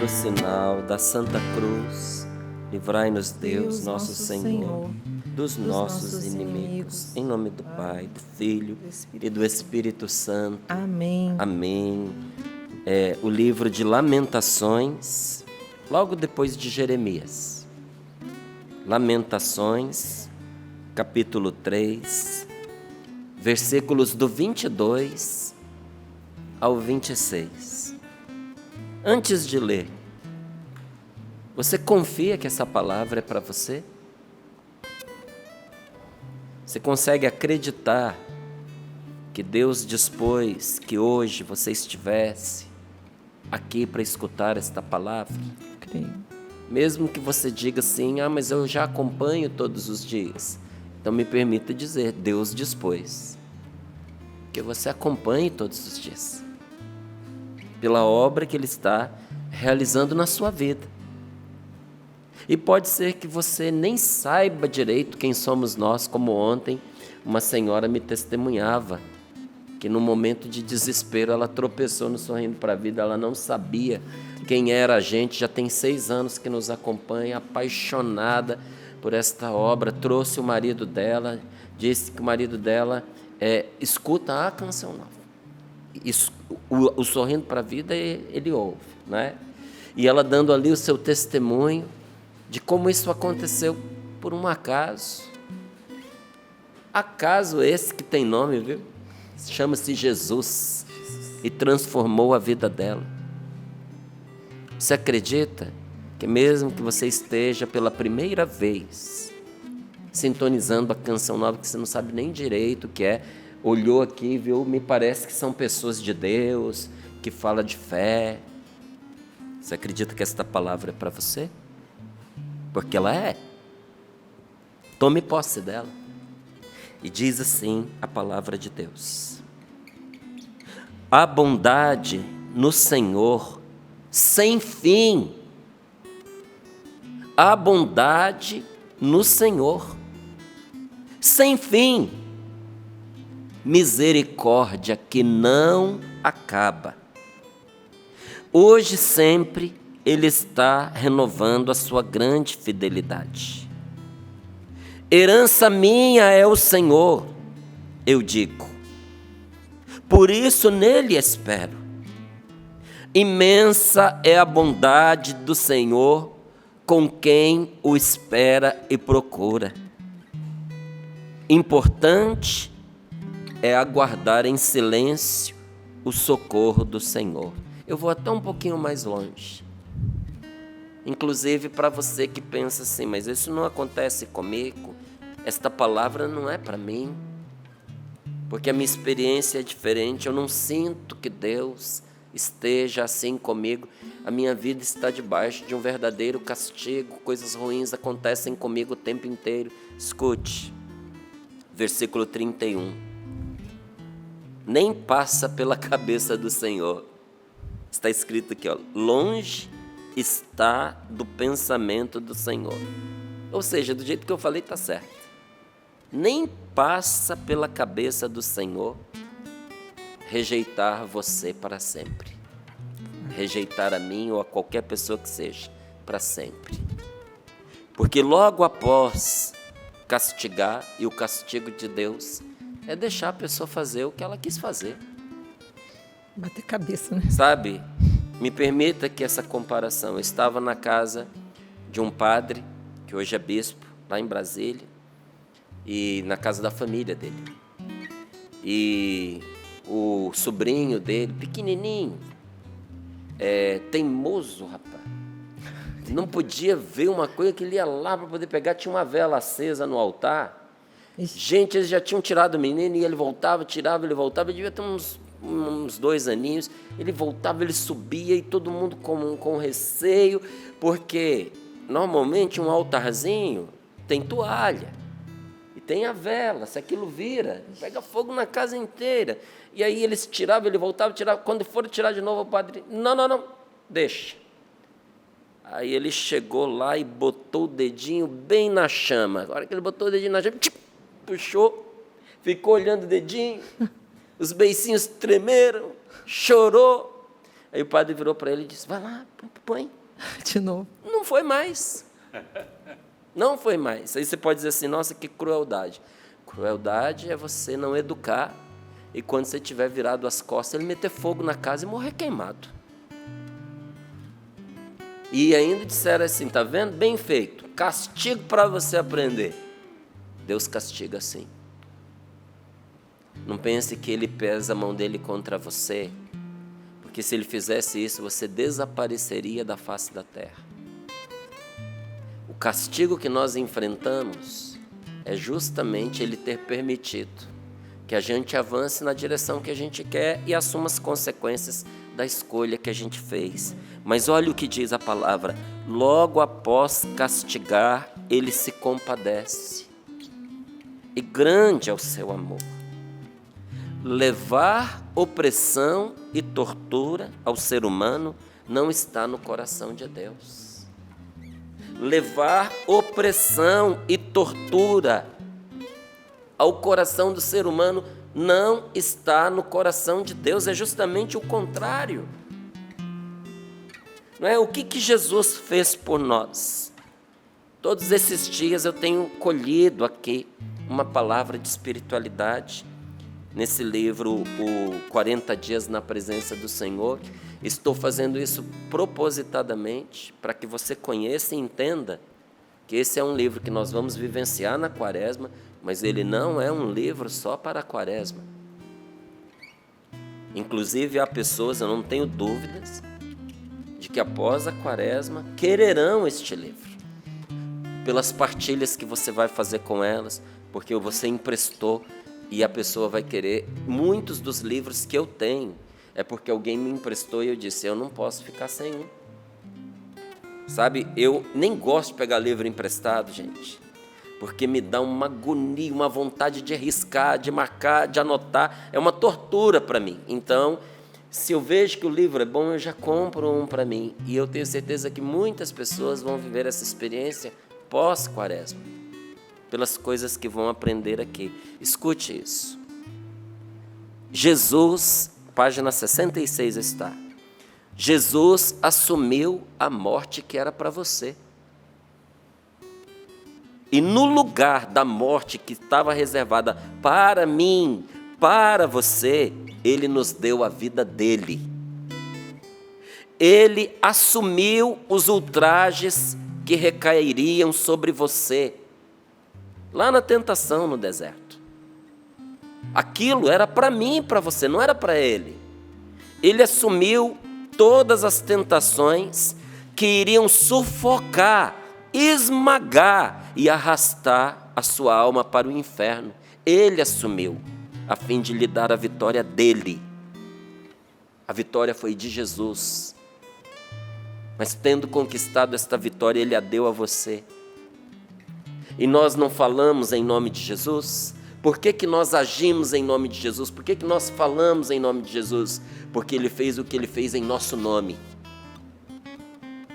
pelo sinal da Santa Cruz, livrai-nos Deus, nosso Senhor, dos nossos inimigos. Em nome do Pai, do Filho e do Espírito Santo. Amém. Amém. O livro de Lamentações, logo depois de Jeremias. Lamentações, capítulo 3, versículos do 22 ao 26. Antes de ler, você confia que essa palavra é para você? Você consegue acreditar que Deus dispôs que hoje você estivesse aqui para escutar esta palavra? Creio. Mesmo que você diga assim, mas eu já acompanho todos os dias. Então me permita dizer, Deus dispôs que você acompanhe todos os dias, pela obra que Ele está realizando na sua vida. E pode ser que você nem saiba direito quem somos nós, como ontem uma senhora me testemunhava, que no momento de desespero ela tropeçou no Sorrindo para a Vida, ela não sabia quem era a gente, já tem 6 anos que nos acompanha, apaixonada por esta obra, trouxe o marido dela, disse que o marido dela escuta a Canção Nova. O Sorrindo para a Vida ele ouve, né? E ela dando ali o seu testemunho de como isso aconteceu por um acaso esse que tem nome, viu? Chama-se Jesus e transformou a vida dela. Você acredita que mesmo que você esteja pela primeira vez sintonizando a Canção Nova, que você não sabe nem direito o que é, olhou aqui e viu, me parece que são pessoas de Deus, que falam de fé. Você acredita que esta palavra é para você? Porque ela é. Tome posse dela. E diz assim a palavra de Deus: há bondade no Senhor sem fim. Há bondade no Senhor sem fim. Misericórdia que não acaba. Hoje sempre Ele está renovando a sua grande fidelidade. Herança minha é o Senhor, eu digo. Por isso nele espero. Imensa é a bondade do Senhor com quem o espera e procura. Importante é aguardar em silêncio o socorro do Senhor. Eu vou até um pouquinho mais longe. Inclusive para você que pensa assim, mas isso não acontece comigo, esta palavra não é para mim, porque a minha experiência é diferente, eu não sinto que Deus esteja assim comigo, a minha vida está debaixo de um verdadeiro castigo, coisas ruins acontecem comigo o tempo inteiro. Escute, versículo 31. Nem passa pela cabeça do Senhor. Está escrito aqui, longe está do pensamento do Senhor. Ou seja, do jeito que eu falei está certo. Nem passa pela cabeça do Senhor rejeitar você para sempre. Rejeitar a mim ou a qualquer pessoa que seja, para sempre. Porque logo após castigar, e o castigo de Deus é deixar a pessoa fazer o que ela quis fazer. Bater cabeça, né? Sabe, me permita que essa comparação. Eu estava na casa de um padre, que hoje é bispo, lá em Brasília, e na casa da família dele. E o sobrinho dele, pequenininho, teimoso, rapaz. Não podia ver uma coisa que ele ia lá para poder pegar, tinha uma vela acesa no altar. Gente, eles já tinham tirado o menino e ele voltava, tirava, ele voltava, ele devia ter uns 2 aninhos, ele voltava, ele subia e todo mundo com receio, porque normalmente um altarzinho tem toalha e tem a vela, se aquilo vira, pega fogo na casa inteira. E aí eles tiravam, ele voltava, tirava, quando foram tirar de novo o padre, não, deixa. Aí ele chegou lá e botou o dedinho bem na chama. A hora que ele botou o dedinho na chama, puxou, ficou olhando o dedinho, os beicinhos tremeram, chorou. Aí o padre virou para ele e disse, vai lá, põe. De novo. Não foi mais. Não foi mais. Aí você pode dizer assim, nossa, que crueldade. Crueldade é você não educar e quando você tiver virado as costas, ele meter fogo na casa e morrer queimado. E ainda disseram assim, tá vendo? Bem feito. Castigo para você aprender. Deus castiga assim. Não pense que ele pesa a mão dele contra você, porque se ele fizesse isso, você desapareceria da face da terra. O castigo que nós enfrentamos é justamente ele ter permitido que a gente avance na direção que a gente quer e assuma as consequências da escolha que a gente fez. Mas olha o que diz a palavra, logo após castigar, ele se compadece. E grande é o seu amor. Levar opressão e tortura ao ser humano não está no coração de Deus. Levar opressão e tortura ao coração do ser humano não está no coração de Deus, é justamente o contrário. Não é? O que Jesus fez por nós? Todos esses dias eu tenho colhido aqui uma palavra de espiritualidade. Nesse livro, o 40 Dias na Presença do Senhor, estou fazendo isso propositadamente para que você conheça e entenda que esse é um livro que nós vamos vivenciar na Quaresma, mas ele não é um livro só para a Quaresma. Inclusive há pessoas, eu não tenho dúvidas, de que após a Quaresma quererão este livro, pelas partilhas que você vai fazer com elas, porque você emprestou. E a pessoa vai querer, muitos dos livros que eu tenho, é porque alguém me emprestou e eu disse, eu não posso ficar sem um. Sabe, eu nem gosto de pegar livro emprestado, gente, porque me dá uma agonia, uma vontade de arriscar, de marcar, de anotar, é uma tortura para mim. Então, se eu vejo que o livro é bom, eu já compro um para mim. E eu tenho certeza que muitas pessoas vão viver essa experiência pós-Quaresma, pelas coisas que vão aprender aqui. Escute isso. Jesus, página 66 está. Jesus assumiu a morte que era para você. E no lugar da morte que estava reservada para mim, para você, Ele nos deu a vida dele. Ele assumiu os ultrajes que recairiam sobre você. Lá na tentação no deserto. Aquilo era para mim e para você, não era para ele. Ele assumiu todas as tentações que iriam sufocar, esmagar e arrastar a sua alma para o inferno. Ele assumiu, a fim de lhe dar a vitória dele. A vitória foi de Jesus. Mas tendo conquistado esta vitória, ele a deu a você. E nós não falamos em nome de Jesus? Por que nós agimos em nome de Jesus? Por que nós falamos em nome de Jesus? Porque Ele fez o que Ele fez em nosso nome.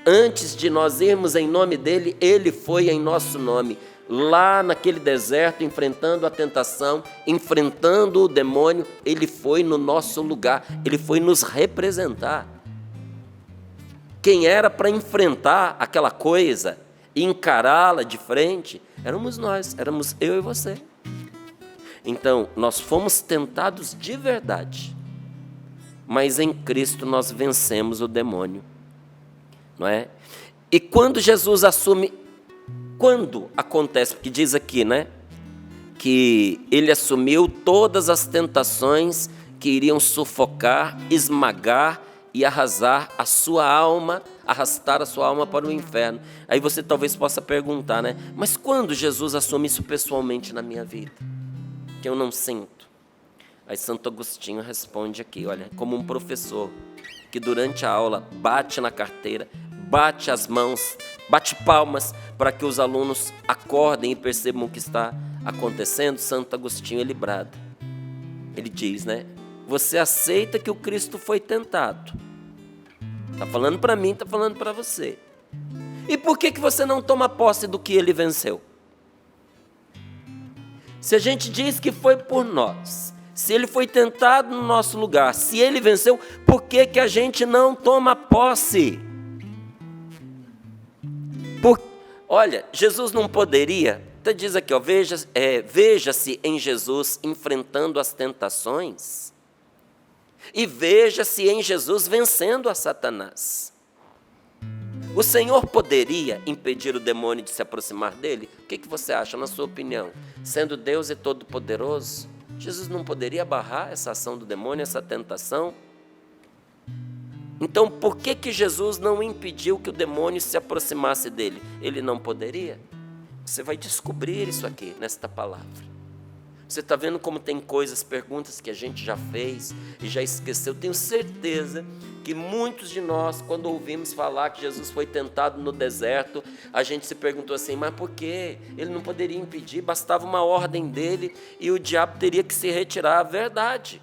Antes de nós irmos em nome dEle, Ele foi em nosso nome. Lá naquele deserto, enfrentando a tentação, enfrentando o demônio, Ele foi no nosso lugar. Ele foi nos representar. Quem era para enfrentar aquela coisa e encará-la de frente, éramos nós, éramos eu e você. Então, nós fomos tentados de verdade, mas em Cristo nós vencemos o demônio, não é? E quando Jesus assume, quando acontece, porque diz aqui, né, que Ele assumiu todas as tentações que iriam sufocar, esmagar e arrasar a sua alma, arrastar a sua alma para o inferno. Aí você talvez possa perguntar, né? Mas quando Jesus assume isso pessoalmente na minha vida? Que eu não sinto. Aí Santo Agostinho responde aqui, olha, como um professor que durante a aula bate na carteira, bate as mãos, bate palmas para que os alunos acordem e percebam o que está acontecendo. Santo Agostinho, ele brada. Ele diz, né? Você aceita que o Cristo foi tentado. Está falando para mim, está falando para você. E por que você não toma posse do que ele venceu? Se a gente diz que foi por nós, Se ele foi tentado no nosso lugar, se ele venceu, por que que a gente não toma posse? Olha, Jesus não poderia, até diz aqui, ó, veja-se em Jesus enfrentando as tentações e veja-se em Jesus vencendo a Satanás. O Senhor poderia impedir o demônio de se aproximar dele? O que você acha, na sua opinião? Sendo Deus e todo-poderoso, Jesus não poderia barrar essa ação do demônio, essa tentação? Então, por que que Jesus não impediu que o demônio se aproximasse dele? Ele não poderia? Você vai descobrir isso aqui, nesta palavra. Você está vendo como tem coisas, perguntas que a gente já fez e já esqueceu. Tenho certeza que muitos de nós, quando ouvimos falar que Jesus foi tentado no deserto, a gente se perguntou assim, mas por quê? Ele não poderia impedir, bastava uma ordem dele e o diabo teria que se retirar. A verdade.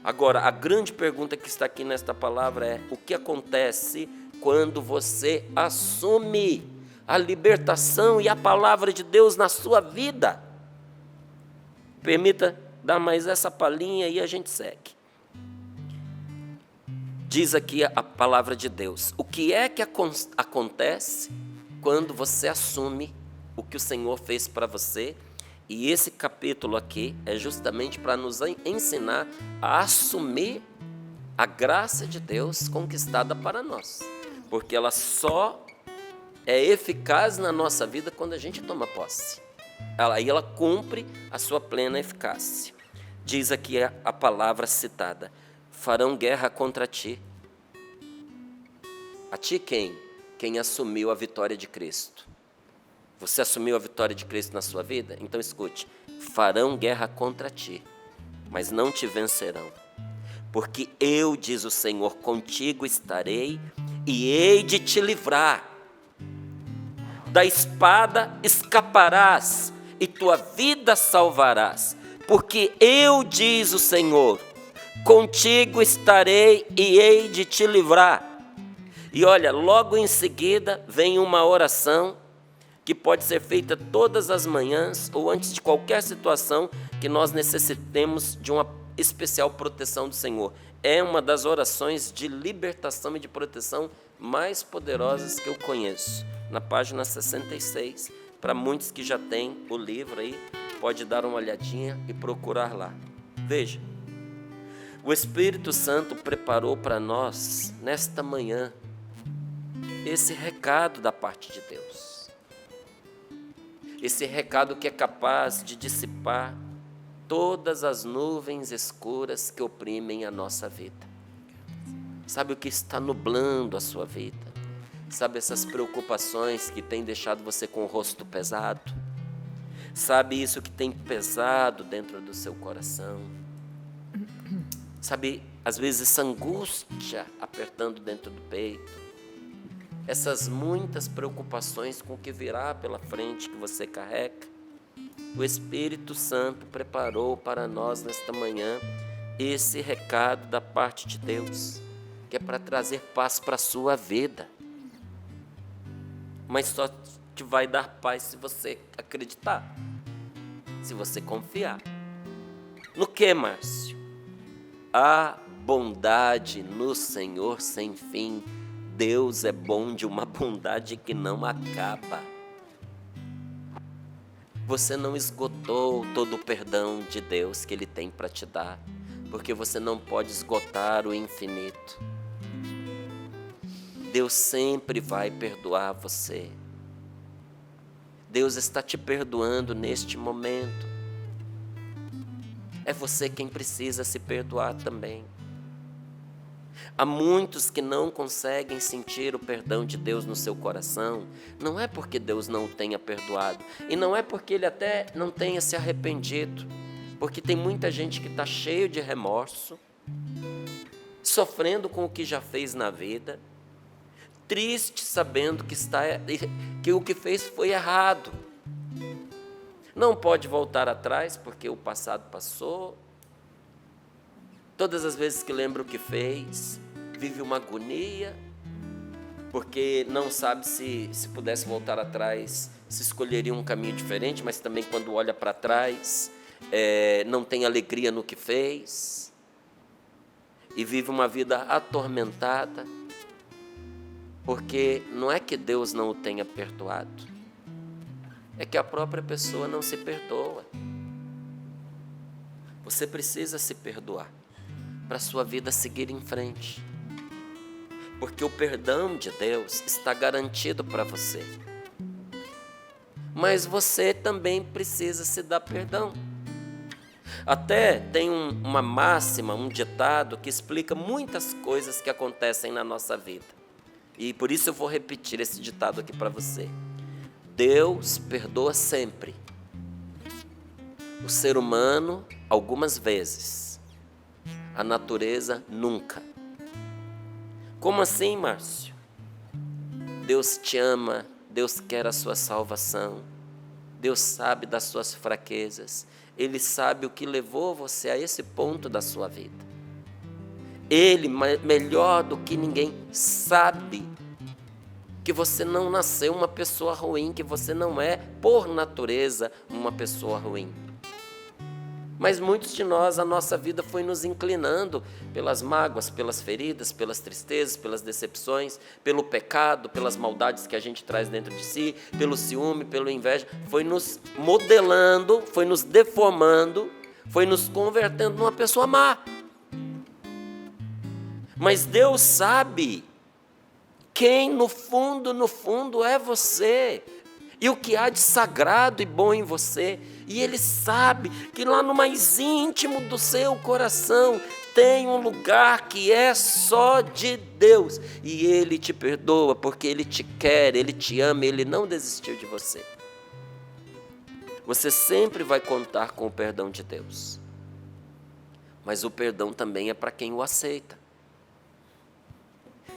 Agora, a grande pergunta que está aqui nesta palavra é: o que acontece quando você assume a libertação e a palavra de Deus na sua vida? Permita dar mais essa palhinha e a gente segue. Diz aqui a palavra de Deus. O que é que acontece quando você assume o que o Senhor fez para você? E esse capítulo aqui é justamente para nos ensinar a assumir a graça de Deus conquistada para nós. Porque ela só é eficaz na nossa vida quando a gente toma posse. Aí ela cumpre a sua plena eficácia. Diz aqui a palavra citada: farão guerra contra ti. A ti quem? Quem assumiu a vitória de Cristo. Você assumiu a vitória de Cristo na sua vida? Então escute: farão guerra contra ti, mas não te vencerão. Porque eu, diz o Senhor, contigo estarei e hei de te livrar. Da espada escaparás e tua vida salvarás. Porque eu, diz o Senhor, contigo estarei e hei de te livrar. E olha, logo em seguida vem uma oração que pode ser feita todas as manhãs ou antes de qualquer situação que nós necessitemos de uma especial proteção do Senhor. É uma das orações de libertação e de proteção mais poderosas que eu conheço. Na página 66, para muitos que já têm o livro aí, pode dar uma olhadinha e procurar lá. Veja, o Espírito Santo preparou para nós, nesta manhã, esse recado da parte de Deus. Esse recado que é capaz de dissipar todas as nuvens escuras que oprimem a nossa vida. Sabe o que está nublando a sua vida? Sabe essas preocupações que têm deixado você com o rosto pesado? Sabe isso que tem pesado dentro do seu coração? Sabe, às vezes, essa angústia apertando dentro do peito? Essas muitas preocupações com o que virá pela frente que você carrega? O Espírito Santo preparou para nós nesta manhã esse recado da parte de Deus, que é para trazer paz para a sua vida. Mas só te vai dar paz se você acreditar, se você confiar. No que, Márcio? A bondade no Senhor sem fim. Deus é bom de uma bondade que não acaba. Você não esgotou todo o perdão de Deus que Ele tem para te dar, porque você não pode esgotar o infinito. Deus sempre vai perdoar você. Deus está te perdoando neste momento. É você quem precisa se perdoar também. Há muitos que não conseguem sentir o perdão de Deus no seu coração. Não é porque Deus não o tenha perdoado. E não é porque Ele até não tenha se arrependido. Porque tem muita gente que está cheio de remorso, sofrendo com o que já fez na vida, triste sabendo que o que fez foi errado. Não pode voltar atrás porque o passado passou. Todas as vezes que lembra o que fez, vive uma agonia, porque não sabe se pudesse voltar atrás, se escolheria um caminho diferente, mas também quando olha para trás, não tem alegria no que fez e vive uma vida atormentada, porque não é que Deus não o tenha perdoado, é que a própria pessoa não se perdoa. Você precisa se perdoar para a sua vida seguir em frente, porque o perdão de Deus está garantido para você. Mas você também precisa se dar perdão. Até tem uma máxima, um ditado que explica muitas coisas que acontecem na nossa vida. E por isso eu vou repetir esse ditado aqui para você. Deus perdoa sempre. O ser humano, algumas vezes. A natureza, nunca. Como assim, Márcio? Deus te ama, Deus quer a sua salvação. Deus sabe das suas fraquezas. Ele sabe o que levou você a esse ponto da sua vida. Ele, melhor do que ninguém, sabe que você não nasceu uma pessoa ruim, que você não é, por natureza, uma pessoa ruim. Mas muitos de nós, a nossa vida foi nos inclinando pelas mágoas, pelas feridas, pelas tristezas, pelas decepções, pelo pecado, pelas maldades que a gente traz dentro de si, pelo ciúme, pela inveja. Foi nos modelando, foi nos deformando, foi nos convertendo numa pessoa má. Mas Deus sabe quem no fundo é você. E o que há de sagrado e bom em você. E Ele sabe que lá no mais íntimo do seu coração tem um lugar que é só de Deus. E Ele te perdoa porque Ele te quer, Ele te ama, Ele não desistiu de você. Você sempre vai contar com o perdão de Deus. Mas o perdão também é para quem o aceita.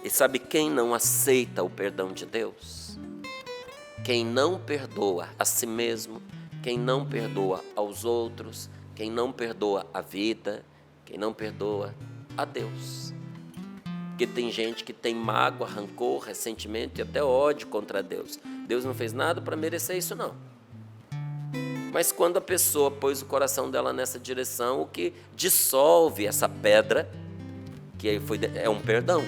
E sabe quem não aceita o perdão de Deus? Quem não perdoa a si mesmo, quem não perdoa aos outros, quem não perdoa a vida, quem não perdoa a Deus. Porque tem gente que tem mágoa, rancor, ressentimento e até ódio contra Deus. Deus não fez nada para merecer isso, não. Mas quando a pessoa pôs o coração dela nessa direção, o que dissolve essa pedra, que é um perdão.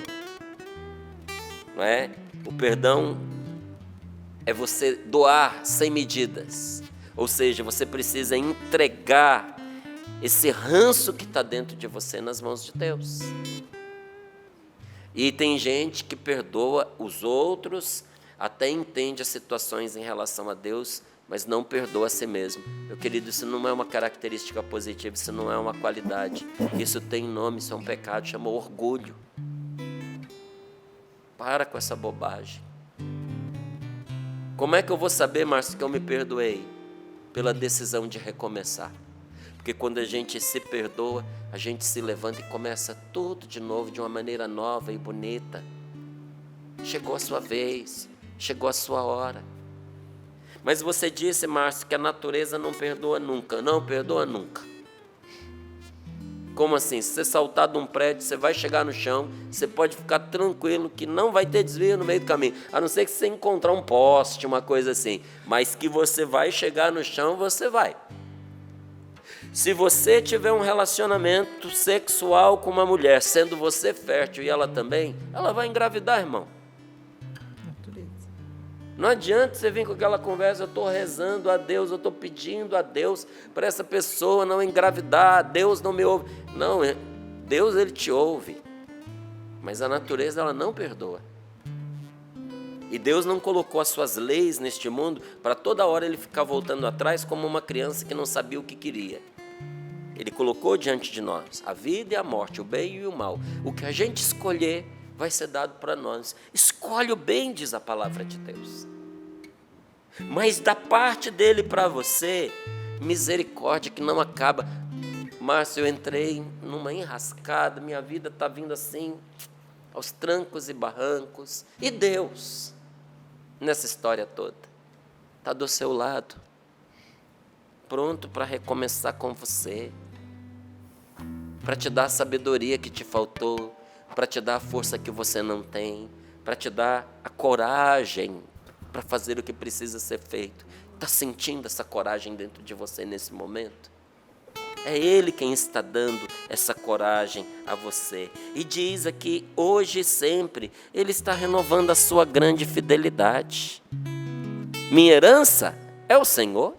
Não é? O perdão é você doar sem medidas. Ou seja, você precisa entregar esse ranço que está dentro de você nas mãos de Deus. E tem gente que perdoa os outros, até entende as situações em relação a Deus, mas não perdoa a si mesmo. Meu querido, isso não é uma característica positiva, isso não é uma qualidade. Isso tem nome, isso é um pecado, chama orgulho. Para com essa bobagem. Como é que eu vou saber, Márcio, que eu me perdoei? Pela decisão de recomeçar. Porque quando a gente se perdoa, a gente se levanta e começa tudo de novo, de uma maneira nova e bonita. Chegou a sua vez, chegou a sua hora. Mas você disse, Márcio, que a natureza não perdoa nunca. Não perdoa nunca. Como assim? Se você saltar de um prédio, você vai chegar no chão, você pode ficar tranquilo que não vai ter desvio no meio do caminho, a não ser que você encontrar um poste, uma coisa assim, mas que você vai chegar no chão, você vai. Se você tiver um relacionamento sexual com uma mulher, sendo você fértil e ela também, ela vai engravidar, irmão. Não adianta você vir com aquela conversa, eu estou rezando a Deus, eu estou pedindo a Deus para essa pessoa não engravidar, Deus não me ouve. Não, Deus Ele te ouve, mas a natureza ela não perdoa. E Deus não colocou as suas leis neste mundo para toda hora Ele ficar voltando atrás como uma criança que não sabia o que queria. Ele colocou diante de nós a vida e a morte, o bem e o mal. O que a gente escolher vai ser dado para nós. Escolhe o bem, diz a palavra de Deus. Mas da parte dele para você, misericórdia que não acaba. Márcio, eu entrei numa enrascada, minha vida está vindo assim, aos trancos e barrancos. E Deus, nessa história toda, está do seu lado, pronto para recomeçar com você, para te dar a sabedoria que te faltou, para te dar a força que você não tem, para te dar a coragem para fazer o que precisa ser feito. Está sentindo essa coragem dentro de você nesse momento? É Ele quem está dando essa coragem a você. E diz aqui, hoje e sempre, Ele está renovando a sua grande fidelidade. Minha herança é o Senhor.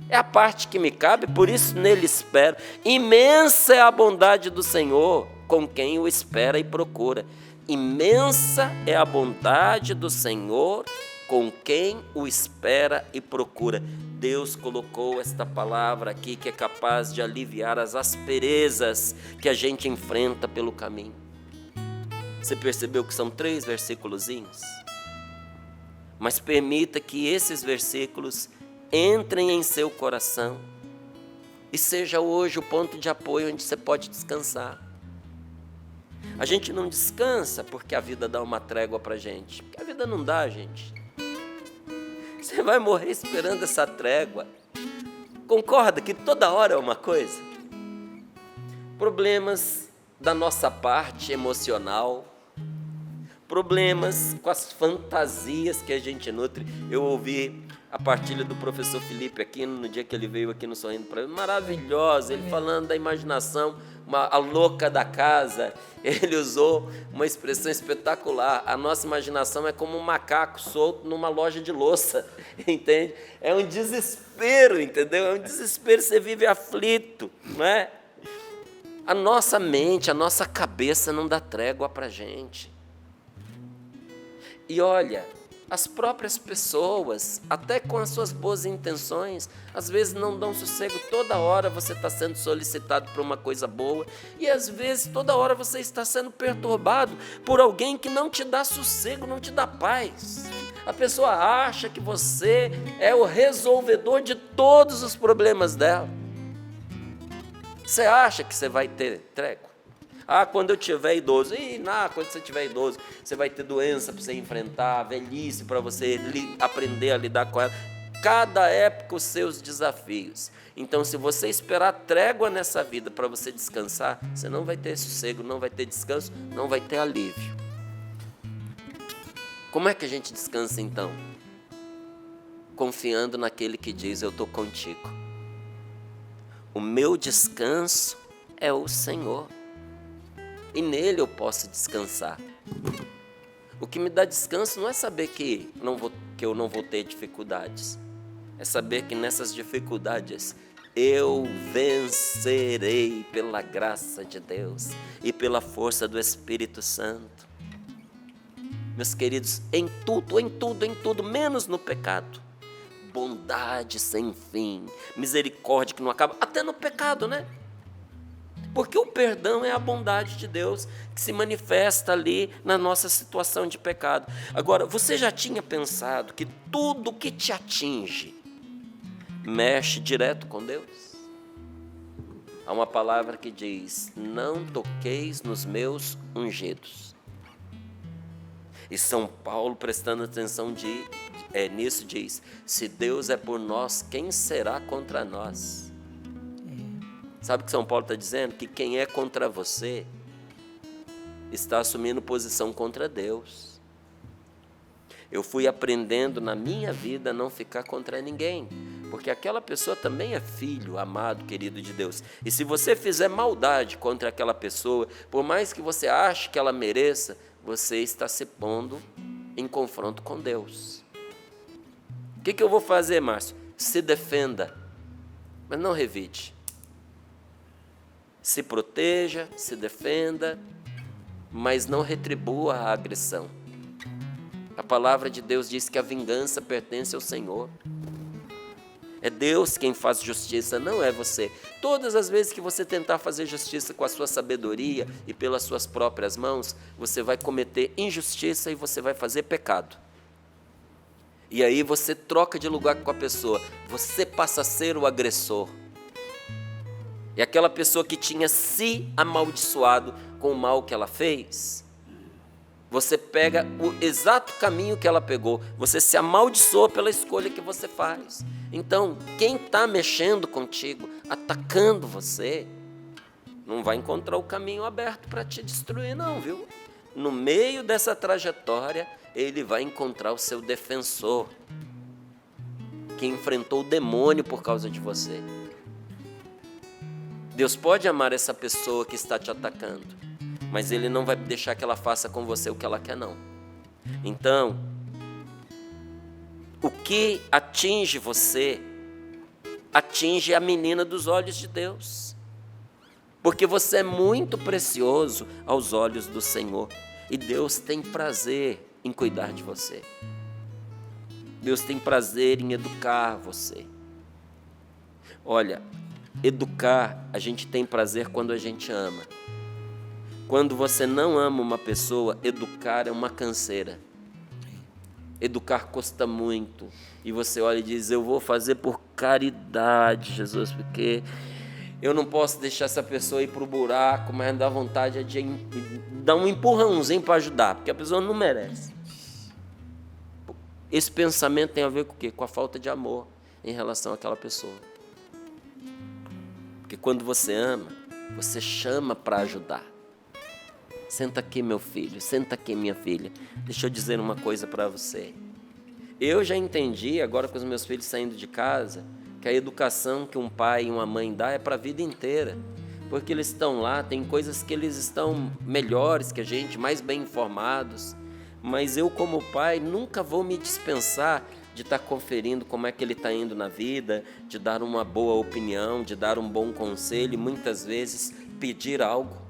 É a parte que me cabe, por isso nele espero. Imensa é a bondade do Senhor com quem o espera e procura. Imensa é a bondade do Senhor com quem o espera e procura. Deus colocou esta palavra aqui que é capaz de aliviar as asperezas que a gente enfrenta pelo caminho. Você percebeu que são 3 versículozinhos? Mas permita que esses versículos entrem em seu coração e seja hoje o ponto de apoio onde você pode descansar. A gente não descansa porque a vida dá uma trégua para a gente, porque a vida não dá, gente. Você vai morrer esperando essa trégua. Concorda que toda hora é uma coisa? Problemas da nossa parte emocional, problemas com as fantasias que a gente nutre. Eu ouvi a partilha do professor Felipe Aquino, no dia que ele veio aqui no Sorrindo para ele, maravilhosa, ele falando da imaginação, a louca da casa, ele usou uma expressão espetacular, a nossa imaginação é como um macaco solto numa loja de louça, entende? É um desespero, entendeu? É um desespero, você vive aflito, não é? A nossa mente, a nossa cabeça não dá trégua para a gente. E olha, as próprias pessoas, até com as suas boas intenções, às vezes não dão sossego. Toda hora você está sendo solicitado por uma coisa boa e às vezes toda hora você está sendo perturbado por alguém que não te dá sossego, não te dá paz. A pessoa acha que você é o resolvedor de todos os problemas dela. Você acha que você vai ter trégua? Quando eu tiver idoso. Quando você tiver idoso, você vai ter doença para você enfrentar, velhice para você aprender a lidar com ela. Cada época os seus desafios. Então, se você esperar trégua nessa vida para você descansar, você não vai ter sossego, não vai ter descanso, não vai ter alívio. Como é que a gente descansa então? Confiando naquele que diz, eu estou contigo. O meu descanso é o Senhor. E nele eu posso descansar. O que me dá descanso não é saber que eu não vou ter dificuldades. É saber que nessas dificuldades eu vencerei pela graça de Deus e pela força do Espírito Santo. Meus queridos, em tudo, menos no pecado. Bondade sem fim, misericórdia que não acaba, até no pecado, né? Porque o perdão é a bondade de Deus que se manifesta ali na nossa situação de pecado. Agora, você já tinha pensado que tudo que te atinge mexe direto com Deus? Há uma palavra que diz, não toqueis nos meus ungidos. E São Paulo, prestando atenção nisso, diz, se Deus é por nós, quem será contra nós? Sabe o que São Paulo está dizendo? Que quem é contra você está assumindo posição contra Deus. Eu fui aprendendo na minha vida a não ficar contra ninguém, porque aquela pessoa também é filho, amado, querido de Deus. E se você fizer maldade contra aquela pessoa, por mais que você ache que ela mereça, você está se pondo em confronto com Deus. O que eu vou fazer, Márcio? Se defenda, mas não revide. Se proteja, se defenda, mas não retribua a agressão. A palavra de Deus diz que a vingança pertence ao Senhor. É Deus quem faz justiça, não é você. Todas as vezes que você tentar fazer justiça com a sua sabedoria e pelas suas próprias mãos, você vai cometer injustiça e você vai fazer pecado. E aí você troca de lugar com a pessoa, você passa a ser o agressor. E aquela pessoa que tinha se amaldiçoado com o mal que ela fez, você pega o exato caminho que ela pegou, você se amaldiçoa pela escolha que você faz. Então, quem está mexendo contigo, atacando você, não vai encontrar o caminho aberto para te destruir não, viu? No meio dessa trajetória, ele vai encontrar o seu defensor, que enfrentou o demônio por causa de você. Deus pode amar essa pessoa que está te atacando, mas Ele não vai deixar que ela faça com você o que ela quer, não. Então, o que atinge você, atinge a menina dos olhos de Deus. Porque você é muito precioso aos olhos do Senhor. E Deus tem prazer em cuidar de você. Deus tem prazer em educar você. Olha, educar, a gente tem prazer quando a gente ama. Quando você não ama uma pessoa, educar é uma canseira. Educar custa muito. E você olha e diz, eu vou fazer por caridade, Jesus, porque eu não posso deixar essa pessoa ir para o buraco, mas dá vontade de dar um empurrãozinho para ajudar, porque a pessoa não merece. Esse pensamento tem a ver com o quê? Com a falta de amor em relação àquela pessoa. Porque quando você ama, você chama para ajudar. Senta aqui, meu filho, senta aqui, minha filha. Deixa eu dizer uma coisa para você. Eu já entendi, agora com os meus filhos saindo de casa, que a educação que um pai e uma mãe dá é para a vida inteira. Porque eles estão lá, tem coisas que eles estão melhores que a gente, mais bem informados. Mas eu, como pai, nunca vou me dispensar de estar conferindo como é que ele está indo na vida, de dar uma boa opinião, de dar um bom conselho e muitas vezes pedir algo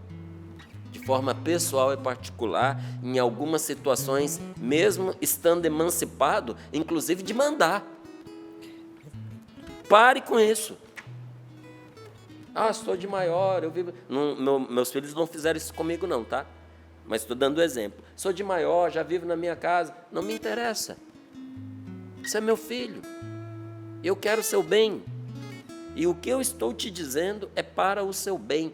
de forma pessoal e particular, em algumas situações, mesmo estando emancipado, inclusive de mandar. Pare com isso. Estou de maior, eu vivo... meus filhos não fizeram isso comigo não, tá? Mas estou dando exemplo. Sou de maior, já vivo na minha casa. Não me interessa. Você é meu filho. Eu quero o seu bem. E o que eu estou te dizendo é para o seu bem.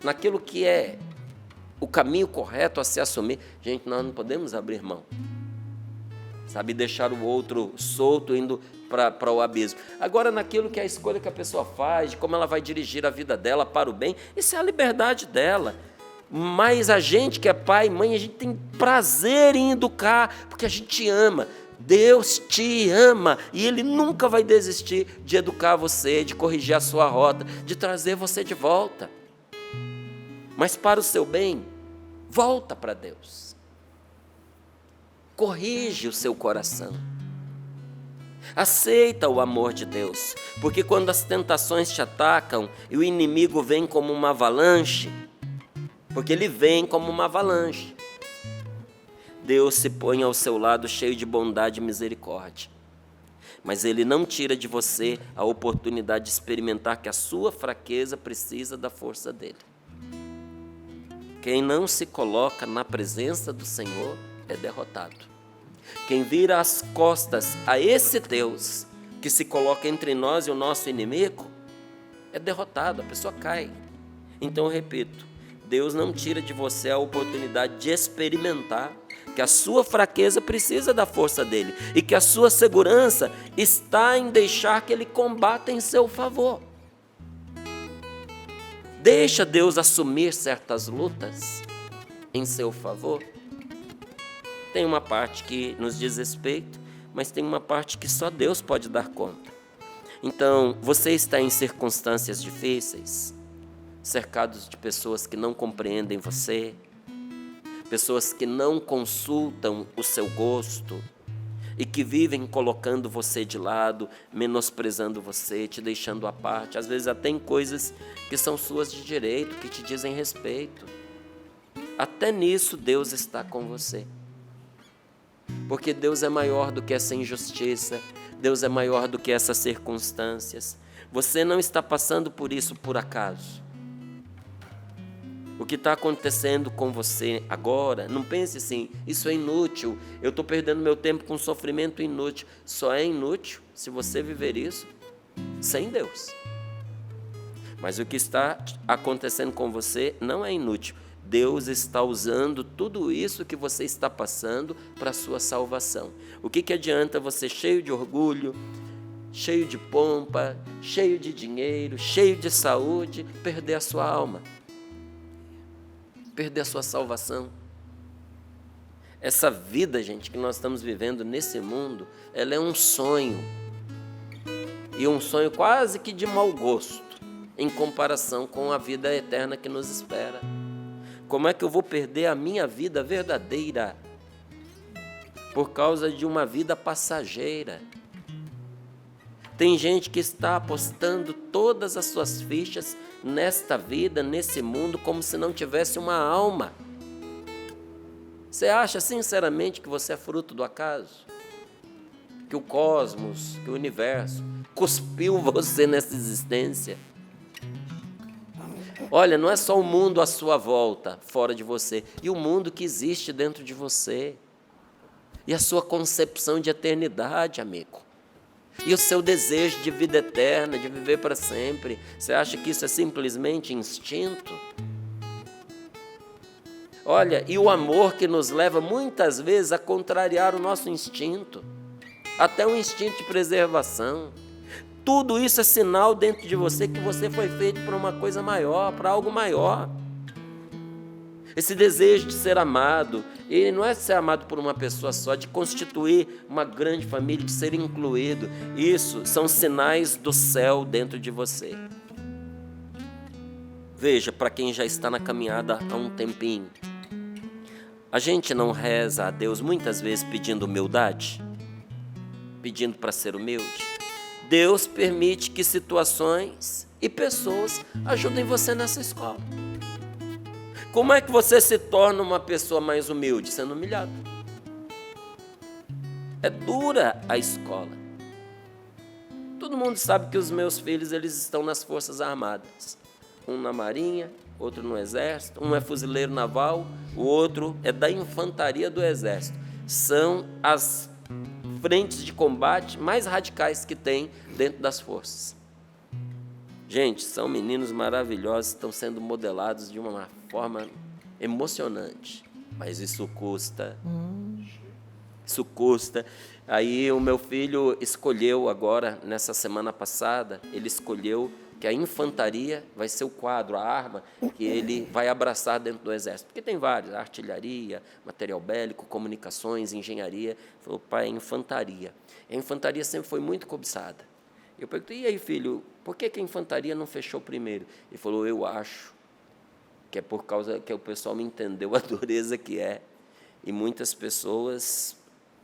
Naquilo que é o caminho correto a se assumir. Gente, nós não podemos abrir mão. Sabe, deixar o outro solto, indo para o abismo. Agora, naquilo que é a escolha que a pessoa faz, de como ela vai dirigir a vida dela para o bem, isso é a liberdade dela. Mas a gente que é pai e mãe, a gente tem prazer em educar, porque a gente ama. Deus te ama e Ele nunca vai desistir de educar você, de corrigir a sua rota, de trazer você de volta. Mas para o seu bem, volta para Deus. Corrige o seu coração. Aceita o amor de Deus, porque quando as tentações te atacam e o inimigo vem como uma avalanche, porque ele vem como uma avalanche, Deus se põe ao seu lado cheio de bondade e misericórdia. Mas Ele não tira de você a oportunidade de experimentar que a sua fraqueza precisa da força dEle. Quem não se coloca na presença do Senhor é derrotado. Quem vira as costas a esse Deus que se coloca entre nós e o nosso inimigo é derrotado, a pessoa cai. Então eu repito, Deus não tira de você a oportunidade de experimentar que a sua fraqueza precisa da força dEle e que a sua segurança está em deixar que Ele combata em seu favor. Deixa Deus assumir certas lutas em seu favor. Tem uma parte que nos diz respeito, mas tem uma parte que só Deus pode dar conta. Então, você está em circunstâncias difíceis, cercados de pessoas que não compreendem você, pessoas que não consultam o seu gosto e que vivem colocando você de lado, menosprezando você, te deixando à parte, às vezes até em coisas que são suas de direito, que te dizem respeito. Até nisso Deus está com você. Porque Deus é maior do que essa injustiça, Deus é maior do que essas circunstâncias. Você não está passando por isso por acaso. O que está acontecendo com você agora, não pense assim, isso é inútil, eu estou perdendo meu tempo com sofrimento inútil. Só é inútil se você viver isso sem Deus. Mas o que está acontecendo com você não é inútil. Deus está usando tudo isso que você está passando para a sua salvação. O que adianta você cheio de orgulho, cheio de pompa, cheio de dinheiro, cheio de saúde, perder a sua alma? Perder a sua salvação. Essa vida, gente, que nós estamos vivendo nesse mundo, ela é um sonho. E um sonho quase que de mau gosto. em comparação com a vida eterna que nos espera. Como é que eu vou perder a minha vida verdadeira por causa de uma vida passageira? Tem gente que está apostando todas as suas fichas nesta vida, nesse mundo, como se não tivesse uma alma. Você acha sinceramente que você é fruto do acaso? Que o cosmos, que o universo cuspiu você nessa existência? Olha, não é só o mundo à sua volta, fora de você, e o mundo que existe dentro de você. E a sua concepção de eternidade, amigo. E o seu desejo de vida eterna, de viver para sempre. Você acha que isso é simplesmente instinto? Olha, e o amor que nos leva muitas vezes a contrariar o nosso instinto, até o instinto de preservação. Tudo isso é sinal dentro de você que você foi feito para uma coisa maior, para algo maior. Esse desejo de ser amado, ele não é ser amado por uma pessoa só, de constituir uma grande família, de ser incluído. Isso são sinais do céu dentro de você. Veja, para quem já está na caminhada há um tempinho, a gente não reza a Deus muitas vezes pedindo humildade, pedindo para ser humilde. Deus permite que situações e pessoas ajudem você nessa escola. Como é que você se torna uma pessoa mais humilde? Sendo humilhado. É dura a escola. Todo mundo sabe que os meus filhos, eles estão nas Forças Armadas. Um na Marinha, outro no Exército, um é fuzileiro naval, o outro é da Infantaria do Exército. São as frentes de combate mais radicais que tem dentro das forças. Gente, são meninos maravilhosos, estão sendo modelados de uma forma emocionante, mas isso custa. Isso custa. Aí o meu filho escolheu agora, nessa semana passada, ele escolheu que a infantaria vai ser o quadro, a arma que ele vai abraçar dentro do Exército. Porque tem vários, artilharia, material bélico, comunicações, engenharia. Ele falou, pai, é infantaria. A infantaria sempre foi muito cobiçada. Eu perguntei, e aí, filho, por que a infantaria não fechou primeiro? Ele falou, eu acho que é por causa que o pessoal me entendeu a dureza que é. E muitas pessoas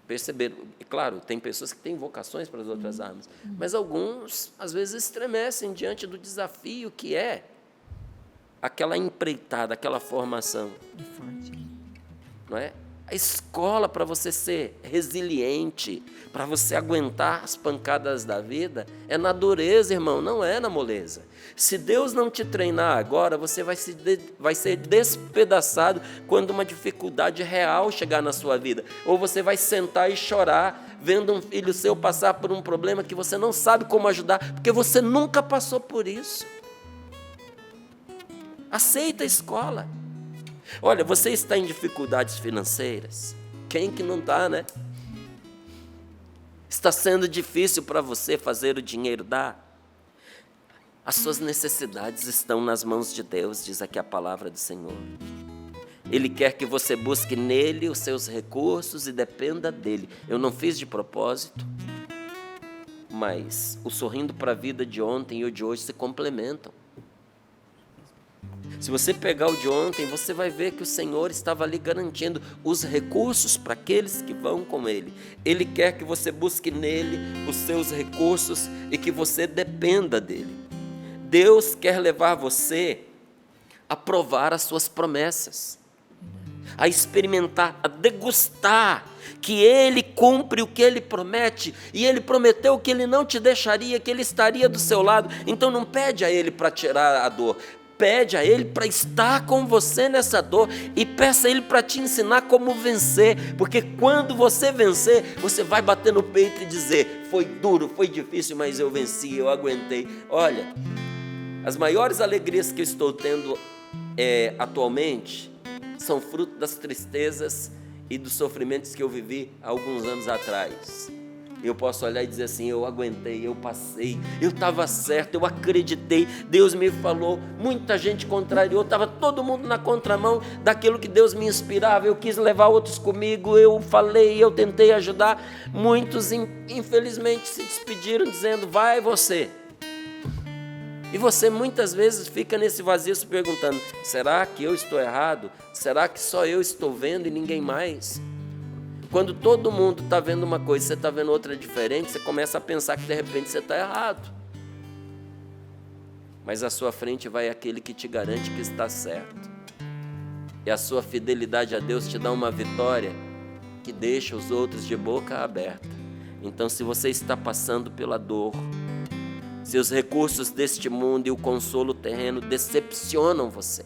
perceberam. E, claro, tem pessoas que têm vocações para as outras armas, mas alguns, às vezes, estremecem diante do desafio que é aquela empreitada, aquela formação. É forte. Não é? A escola para você ser resiliente, para você aguentar as pancadas da vida, é na dureza, irmão, não é na moleza. Se Deus não te treinar agora, você vai ser despedaçado quando uma dificuldade real chegar na sua vida. Ou você vai sentar e chorar, vendo um filho seu passar por um problema que você não sabe como ajudar, porque você nunca passou por isso. Aceita a escola. Olha, você está em dificuldades financeiras? Quem que não está, né? Está sendo difícil para você fazer o dinheiro dar? As suas necessidades estão nas mãos de Deus, diz aqui a palavra do Senhor. Ele quer que você busque nele os seus recursos e dependa dele. Eu não fiz de propósito, mas o sorrindo para a vida de ontem e o de hoje se complementam. Se você pegar o de ontem, você vai ver que o Senhor estava ali garantindo os recursos para aqueles que vão com Ele. Ele quer que você busque nele os seus recursos e que você dependa dele. Deus quer levar você a provar as suas promessas, a experimentar, a degustar que Ele cumpre o que Ele promete, e Ele prometeu que Ele não te deixaria, que Ele estaria do seu lado. Então não pede a Ele para tirar a dor, pede a Ele para estar com você nessa dor e peça a Ele para te ensinar como vencer, porque quando você vencer, você vai bater no peito e dizer, foi duro, foi difícil, mas eu venci, eu aguentei. Olha, as maiores alegrias que eu estou tendo atualmente são fruto das tristezas e dos sofrimentos que eu vivi há alguns anos atrás. Eu posso olhar e dizer assim, eu aguentei, eu passei, eu estava certo, eu acreditei, Deus me falou, muita gente contrariou, estava todo mundo na contramão daquilo que Deus me inspirava, eu quis levar outros comigo, eu falei, eu tentei ajudar, muitos infelizmente se despediram dizendo, vai você. E você muitas vezes fica nesse vazio se perguntando: será que eu estou errado? Será que só eu estou vendo e ninguém mais? Quando todo mundo está vendo uma coisa e você está vendo outra diferente, você começa a pensar que de repente você está errado. Mas à sua frente vai aquele que te garante que está certo. E a sua fidelidade a Deus te dá uma vitória que deixa os outros de boca aberta. Então, se você está passando pela dor, se os recursos deste mundo e o consolo terreno decepcionam você,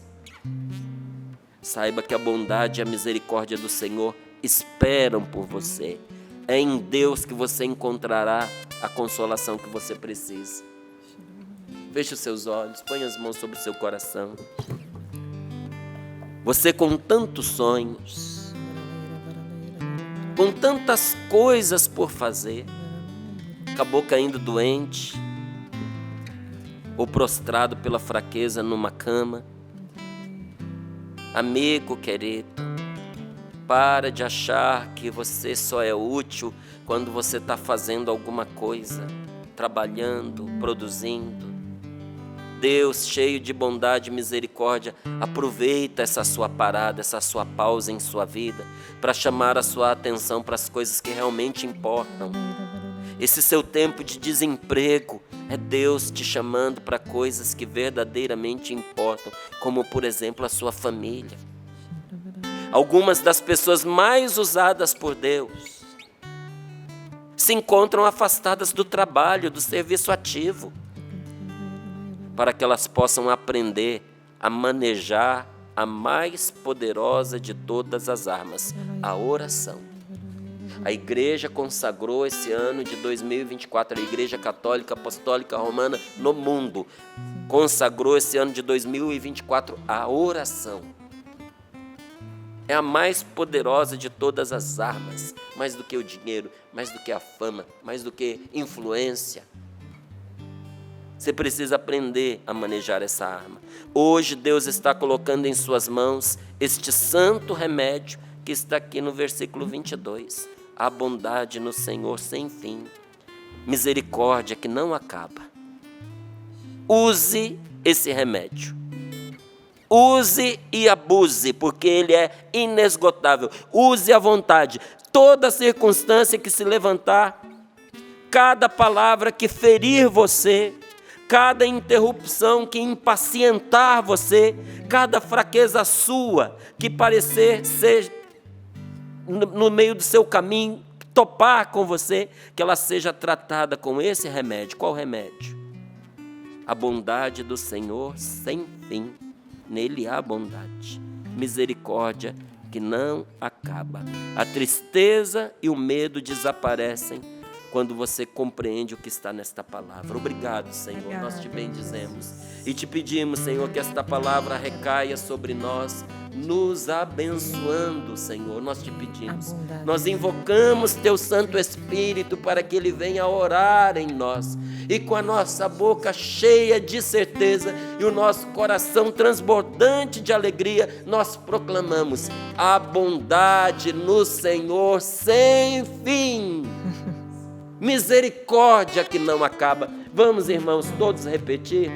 saiba que a bondade e a misericórdia do Senhor esperam por você. É em Deus que você encontrará a consolação que você precisa. Feche os seus olhos, ponha as mãos sobre o seu coração. Você com tantos sonhos, com tantas coisas por fazer, acabou caindo doente, ou prostrado pela fraqueza numa cama. Amigo querido, para de achar que você só é útil quando você está fazendo alguma coisa, trabalhando, produzindo. Deus, cheio de bondade e misericórdia, aproveita essa sua parada, essa sua pausa em sua vida, para chamar a sua atenção para as coisas que realmente importam. Esse seu tempo de desemprego é Deus te chamando para coisas que verdadeiramente importam, como, por exemplo, a sua família. Algumas das pessoas mais usadas por Deus se encontram afastadas do trabalho, do serviço ativo, para que elas possam aprender a manejar a mais poderosa de todas as armas, a oração. A igreja consagrou esse ano de 2024, a Igreja Católica Apostólica Romana no mundo, consagrou esse ano de 2024 a oração. É a mais poderosa de todas as armas, mais do que o dinheiro, mais do que a fama, mais do que influência. Você precisa aprender a manejar essa arma. Hoje Deus está colocando em suas mãos este santo remédio que está aqui no versículo 22. A bondade no Senhor sem fim, misericórdia que não acaba. Use esse remédio. Use e abuse, porque ele é inesgotável. Use à vontade. Toda circunstância que se levantar, cada palavra que ferir você, cada interrupção que impacientar você, cada fraqueza sua que parecer ser no meio do seu caminho, topar com você, que ela seja tratada com esse remédio. Qual remédio? A bondade do Senhor sem fim. Nele há bondade, misericórdia que não acaba. A tristeza e o medo desaparecem quando você compreende o que está nesta palavra. Obrigado, Senhor, nós te bendizemos e te pedimos, Senhor, que esta palavra recaia sobre nós, nos abençoando, Senhor. Nós te pedimos, nós invocamos Teu Santo Espírito para que Ele venha orar em nós, e com a nossa boca cheia de certeza e o nosso coração transbordante de alegria, nós proclamamos a bondade no Senhor sem fim. Misericórdia que não acaba. Vamos, irmãos, todos repetir: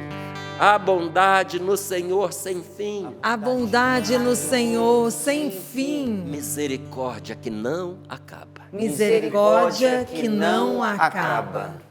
a bondade no Senhor sem fim. A bondade no Senhor sem fim. Misericórdia que não acaba. Misericórdia que não acaba.